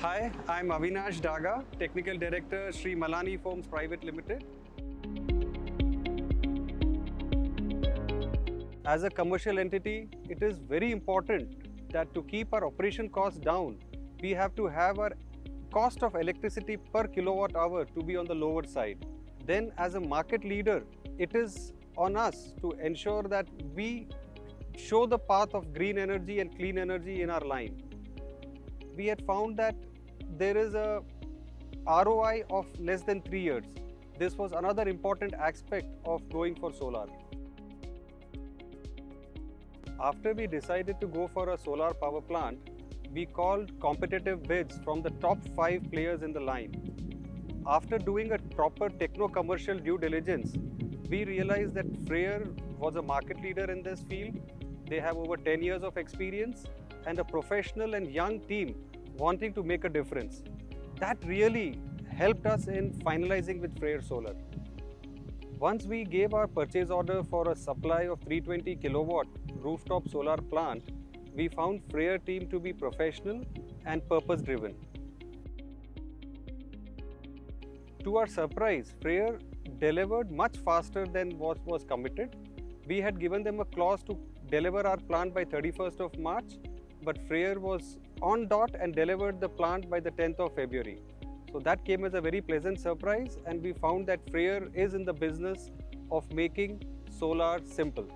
Hi, I'm Avinash Daga, Technical Director, Sri Malani Foams Private Limited. As a commercial entity, it is very important that to keep our operation costs down, we have to have our cost of electricity per kilowatt hour to be on the lower side. Then as a market leader, it is on us to ensure that we show the path of green energy and clean energy in our line. We had found that there is a ROI of less than 3 years. This was another important aspect of going for solar. After we decided to go for a solar power plant, we called competitive bids from the top 5 players in the line. After doing a proper techno-commercial due diligence, we realized that Freyr was a market leader in this field. They have over 10 years of experience and a professional and young team wanting to make a difference. That really helped us in finalizing with Freyr Solar. Once we gave our purchase order for a supply of 320 kilowatt rooftop solar plant, we found Freyr team to be professional and purpose driven. To our surprise, Freyr delivered much faster than what was committed. We had given them a clause to deliver our plant by 31st of March, but Freyr was on dot and delivered the plant by the 10th of February. So that came as a very pleasant surprise, and we found that Freyr is in the business of making solar simple.